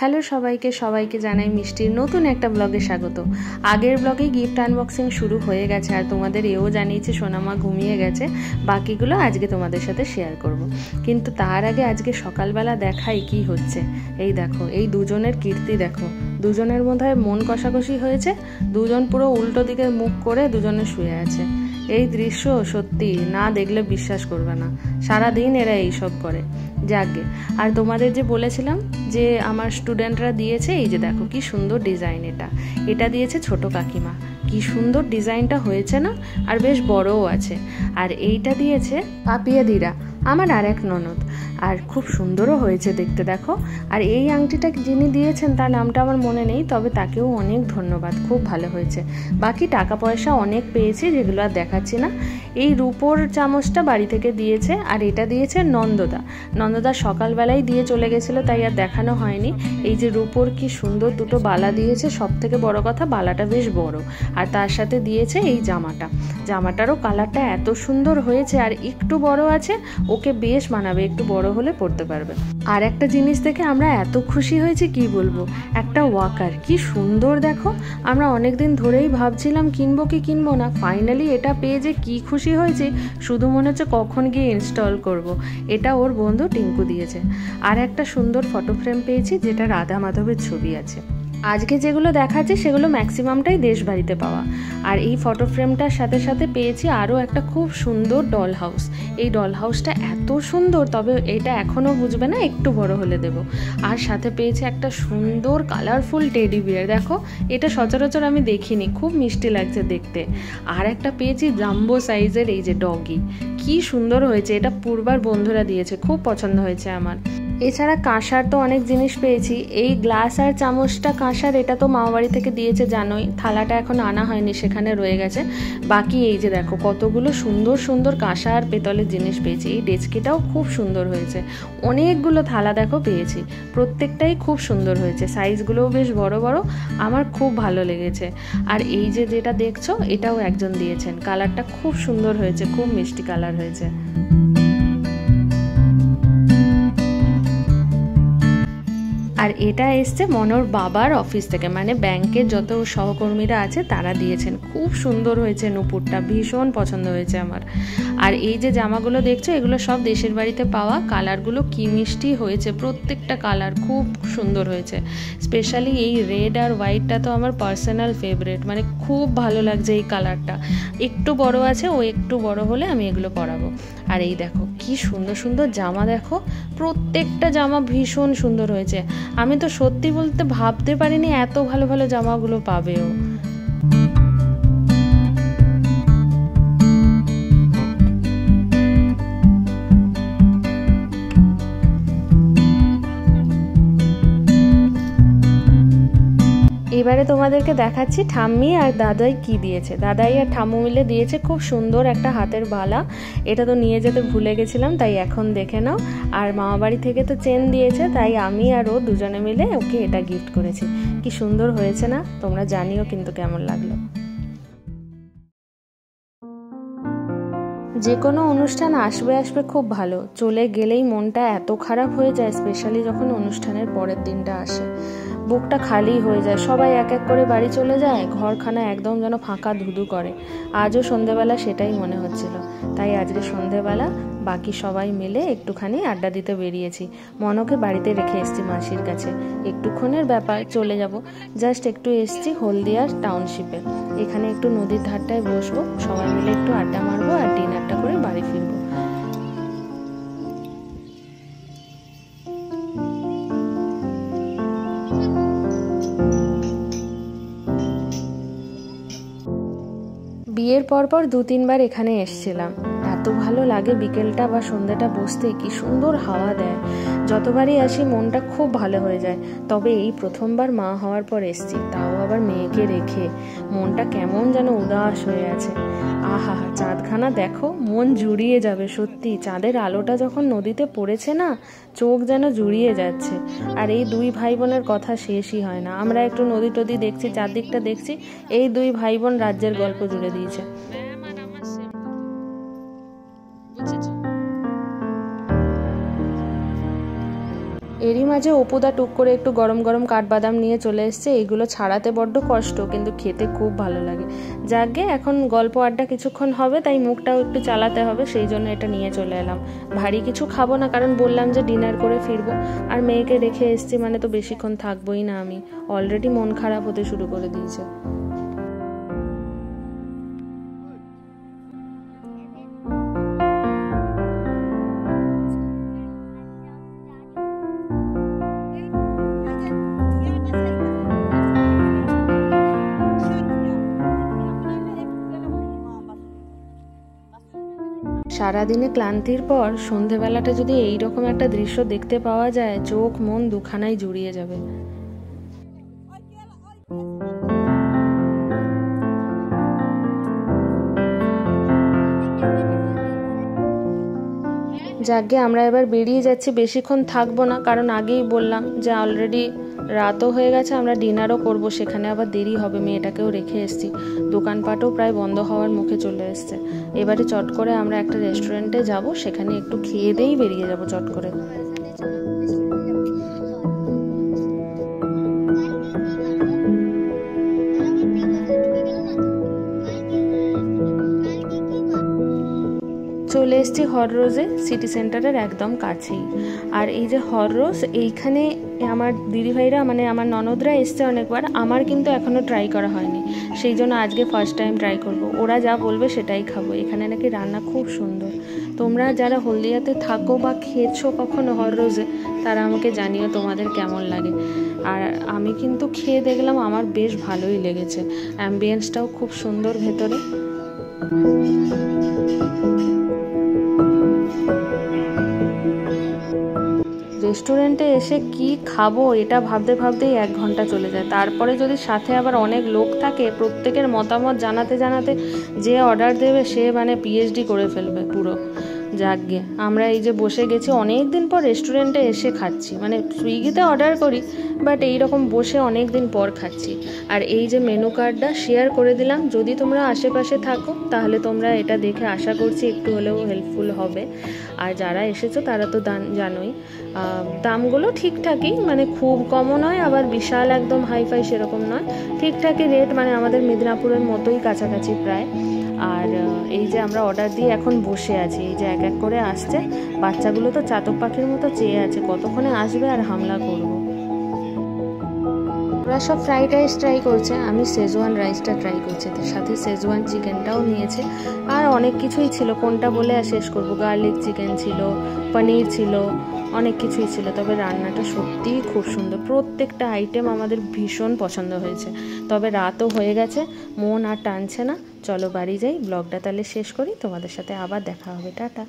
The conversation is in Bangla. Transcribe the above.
হ্যালো সবাইকে জানাই মিষ্টির নতুন একটা ব্লগে স্বাগত। আগের ব্লগে গিফট আনবক্সিং শুরু হয়ে গেছে আর তোমাদের এও জানিয়েছি সোনামা ঘুমিয়ে গেছে, বাকিগুলো আজকে তোমাদের সাথে শেয়ার করব। কিন্তু তার আগে আজকে সকালবেলা দেখাই কি হচ্ছে। এই দেখো, এই দুজনের কীর্তি দেখো, দুজনের মধ্যে মন কষাকষি হয়েছে, দুজন পুরো উল্টো দিকে মুখ করে দুজনে শুয়ে আছে। এই দৃশ্য সত্যি না দেখলে বিশ্বাস করবে না, সারাদিন এরা এইসব করে। যাকে আর তোমাদের যে বলেছিলাম যে আমার স্টুডেন্টরা দিয়েছে, এই যে দেখো কি সুন্দর ডিজাইন, এটা দিয়েছে ছোট কাকিমা। কি সুন্দর ডিজাইনটা হয়েছে না, আর বেশ বড়ও আছে। আর এইটা দিয়েছে পাপিয়া দিরা, আমার আর এক ননদ, আর খুব সুন্দরও হয়েছে দেখতে দেখো। আর এই আংটিটা যিনি দিয়েছেন তার নামটা আমার মনে নেই, তবে তাকেও অনেক ধন্যবাদ, খুব ভালো হয়েছে। বাকি টাকা পয়সা অনেক পেয়েছি, যেগুলো আর দেখাচ্ছি না। এই রূপোর চামচটা বাড়ি থেকে দিয়েছে, আর এটা দিয়েছে নন্দদা সকালবেলায় দিয়ে চলে গেছিলো, তাই আর দেখানো হয়নি। এই যে রূপোর কি সুন্দর দুটো বালা দিয়েছে, সব থেকে বড় কথা বালাটা বেশ বড়। আর তার সাথে দিয়েছে এই জামাটারও কালারটা এত সুন্দর হয়েছে, আর একটু বড় আছে, ওকে বেশ মানাবে, একটু বড় হলে পড়তে পারবে। আর একটা জিনিস দেখে আমরা এত খুশি হয়েছি কি বলবো, একটা ওয়াকার, কি সুন্দর দেখো। আমরা অনেকদিন ধরেই ভাবছিলাম কিনবো কি কিনবো না, ফাইনালি এটা পেয়ে যে কি খুশি হয়েছে, শুধু মনে হচ্ছে কখন গিয়ে ইনস্টল করব। এটা ওর বন্ধু টিঙ্কু দিয়েছে। আর একটা সুন্দর ফটো ফ্রেম পেয়েছি, যেটা রাধা মাধবের ছবি আছে। আজকে যেগুলো দেখাচ্ছে সেগুলো ম্যাক্সিমামটাই দেশ বাড়িতে পাওয়া। আর এই ফটো ফ্রেমটার সাথে সাথে পেয়েছি আরও একটা খুব সুন্দর ডল হাউস। এই ডল হাউসটা এত সুন্দর, তবে এটা এখনও বুঝবে না, একটু বড় হলে দেব। আর সাথে পেয়েছি একটা সুন্দর কালারফুল টেডি বিয়ার, দেখো এটা সচরাচর আমি দেখিনি, খুব মিষ্টি লাগছে দেখতে। আর একটা পেয়েছি জাম্বো সাইজের এই যে ডগি, কি সুন্দর হয়েছে। এটা পূর্বার বন্ধুরা দিয়েছে, খুব পছন্দ হয়েছে আমার। এছাড়া কাঁসার তো অনেক জিনিস পেয়েছি। এই গ্লাস আর চামচটা কাঁসার, এটা তো মামাবাড়ি থেকে দিয়েছে জানোই, থালাটা এখন আনা হয়নি, সেখানে রয়ে গেছে। বাকি এই যে দেখো কতগুলো সুন্দর সুন্দর কাঁসা আর পেতলের জিনিস পেয়েছি। এই ডেচকিটাও খুব সুন্দর হয়েছে। অনেকগুলো থালা দেখো পেয়েছি, প্রত্যেকটাই খুব সুন্দর হয়েছে, সাইজগুলোও বেশ বড় বড়, আমার খুব ভালো লেগেছে। আর এই যে যেটা দেখছো, এটাও একজন দিয়েছেন, কালারটা খুব সুন্দর হয়েছে, খুব মিষ্টি কালার হয়েছে। আর এটা এসছে মনোর বাবার অফিস থেকে, মানে ব্যাংকের যত সহকর্মীরা আছে তারা দিয়েছেন, খুব সুন্দর হয়েছে। নুপুরটা ভীষণ পছন্দ হয়েছে আমার। আর এই যে জামাগুলো দেখছো, এগুলো সব দেশের বাড়িতে পাওয়া। কালারগুলো কি মিষ্টি হয়েছে, প্রত্যেকটা কালার খুব সুন্দর হয়েছে। স্পেশালি এই রেড আর হোয়াইটটা তো আমার পার্সোনাল ফেভারিট, মানে খুব ভালো লাগছে এই কালারটা। একটু বড় আছে, ও একটু বড় হলে আমি এগুলো পরাবো। আর এই দেখো কি সুন্দর সুন্দর জামা, দেখো প্রত্যেকটা জামা ভীষণ সুন্দর হয়েছে। আমি তো সত্যি বলতে ভাবতে পারিনি এত ভালো ভালো জামাগুলো পাবেও। এবারে তোমাদেরকে দেখাচ্ছি ঠাম্মি আর দাদাই কি দিয়েছে। দাদাই আর ঠাম্মু মিলে দিয়েছে খুব সুন্দর একটা হাতের বালা। এটা তো নিয়ে যেতে ভুলে গেছিলাম, তাই এখন দেখে নাও। আর মামাবাড়ি থেকে তো চেন দিয়েছে, তাই আমি আর ও দুজনে মিলে ওকে এটা গিফট করেছি। কি সুন্দর হয়েছে না, তোমরা জানিও কিন্তু কেমন লাগলো। যে কোনো অনুষ্ঠান আসবে খুব ভালো, চলে গেলেই মনটা এত খারাপ হয়ে যায়, স্পেশালি যখন অনুষ্ঠানের পরের দিনটা আসে। বুকটা খালি হয়ে যায়, সবাই এক এক করে বাড়ি চলে যায়, ঘরখানা একদম যেন ফাঁকা ধুধু করে। আজও সন্ধেবেলা সেটাই মনে হচ্ছিল, তাই আজকে সন্ধেবেলা বাকি সবাই মিলে একটুখানি আড্ডা দিতে বেরিয়েছি। মনকে বাড়িতে রেখে এসছি মাসির কাছে, একটুক্ষণের ব্যাপার, চলে যাব। জাস্ট একটু এসছি হলদিয়ার টাউনশিপে, এখানে একটু নদীর ধারটায় বসবো, সবাই মিলে একটু আড্ডা মারবো আর ডিনারটা করে বাড়ি ফিরবো। বিয়ের পরপর 2-3 বার এখানে এসছিলাম, এত ভালো লাগে বিকেলটা বা সন্ধ্যাটা বসতে, কি সুন্দর হাওয়া দেয়। যতবারই আসি মনটা খুব ভালো হয়ে যায়। তবে এই প্রথমবার মা হওয়ার পর এসছি, তাও আবার মেয়েকে রেখে, মনটা কেমন যেন উদাস হয়ে আছে। আহা, চাঁদখানা দেখো, মন জুড়িয়ে যাবে সত্যি। চাঁদের আলোটা যখন নদীতে পড়েছে না, চোখ যেন জুড়িয়ে যাচ্ছে। আর এই 2 ভাই বোনের কথা শেষই হয় না। আমরা একটু নদী টদি দেখছি, চারদিকটা দেখছি, এই 2 ভাই বোন রাজ্যের গল্প জুড়ে দিয়েছে। এরই মাঝে মাঝে অপুদা টুক করে একটু গরম গরম কাঠবাদাম নিয়ে চলে এসছে। এইগুলো ছাড়াতে বড্ড কষ্ট, কিন্তু খেতে খুব ভালো লাগে। যাকে এখন গল্প আড্ডা কিছুক্ষণ হবে, তাই মুখটাও একটু চালাতে হবে, সেই জন্য এটা নিয়ে চলে এলাম। ভারী কিছু খাবো না, কারণ বললাম যে ডিনার করে ফিরবো, আর মেয়েকে রেখে এসছি মানে তো বেশিক্ষণ থাকবোই না। আমি অলরেডি মন খারাপ হতে শুরু করে দিয়েছে। সারাদিনে ক্লান্তির পর সন্ধেবেলাটা যদি এইরকম একটা দৃশ্য দেখতে পাওয়া যায়, চোখ মন দুখানাই জুড়িয়ে যাবে। যাকে আমরা এবার বেরিয়ে যাচ্ছি, বেশিক্ষণ থাকবো না, কারণ আগেই বললাম যে অলরেডি রাতও হয়ে গেছে, আমরা ডিনারও করব, সেখানে আবার দেরি হবে। মেয়েটাকেও রেখে এসেছি, দোকানপাটও প্রায় বন্ধ হওয়ার মুখে চলে এসছে। এবারে চট করে আমরা একটা রেস্টুরেন্টে যাব, সেখানে একটু খেয়ে দিয়েই বেরিয়ে যাব চট করে। চলে এসেছি হররোজে, সিটি সেন্টারের একদম কাছেই। আর এই যে হররোজ, এইখানে আমার দিদিভাইরা মানে আমার ননদরা এসছে অনেকবার, আমার কিন্তু এখনও ট্রাই করা হয়নি, সেই জন্য আজকে ফার্স্ট টাইম ট্রাই করব। ওরা যা বলবে সেটাই খাবো। এখানে নাকি রান্না খুব সুন্দর। তোমরা যারা হলদিয়াতে থাকো বা খেয়েছো কখনো হররোজে, তারা আমাকে জানিও তোমাদের কেমন লাগে। আর আমি কিন্তু খেয়ে দেখলাম, আমার বেশ ভালোই লেগেছে। অ্যাম্বিয়েন্সটাও খুব সুন্দর ভেতরে। রেস্টুরেন্টে এসে কি খাবো এটা ভাবতে ভাবতেই 1 ঘন্টা চলে যায়। তারপরে যদি সাথে আবার অনেক লোক থাকে, প্রত্যেকের মতামত জানাতে জানাতে যে অর্ডার দেবে সে মানে পিএইচডি করে ফেলবে পুরো। যাকগে আমরা এই যে বসে গেছি, অনেক দিন পর রেস্টুরেন্টে এসে খাচ্ছি, মানে সুইগিতে অর্ডার করি, বাট এইরকম বসে অনেক দিন পর খাচ্ছি। আর এই যে মেনু কার্ডটা শেয়ার করে দিলাম, যদি তোমরা আশেপাশে থাকো তাহলে তোমরা এটা দেখে আশা করছি একটু হলেও হেল্পফুল হবে। আর যারা এসেছো তারা তো জানোই, দামগুলো ঠিকঠাকই, মানে খুব কমও নয় আবার বিশাল একদম হাইফাই সেরকম নয়, ঠিকঠাকই রেট, মানে আমাদের মিদনাপুরের মতোই কাছাকাছি প্রায়। আর এই যে আমরা অর্ডার দিয়ে এখন বসে আছি, এই যে এক এক করে আসছে, বাচ্চাগুলো তো চাতক পাখির মতো চেয়ে আছে কতক্ষণে আসবে আর হামলা করবো। ওরা সব ফ্রাইড রাইস ট্রাই করছে, আমি শেজওয়ান রাইসটা ট্রাই করছি, সাথে শেজওয়ান চিকেনটাও নিয়েছে। আর অনেক কিছুই ছিল, কোনটা বলে আর শেষ করবো। গার্লিক চিকেন ছিল, পনির ছিল, অনেক কিছুই ছিল। তবে রান্নাটা সত্যিই খুব সুন্দর, প্রত্যেকটা আইটেম আমাদের ভীষণ পছন্দ হয়েছে। তবে রাতও হয়ে গেছে, মন আর টানছে না, চলো বাড়ি যাই। ব্লগটা তাহলে শেষ করি, তোমাদের সাথে আবার দেখা হবে, টাটা।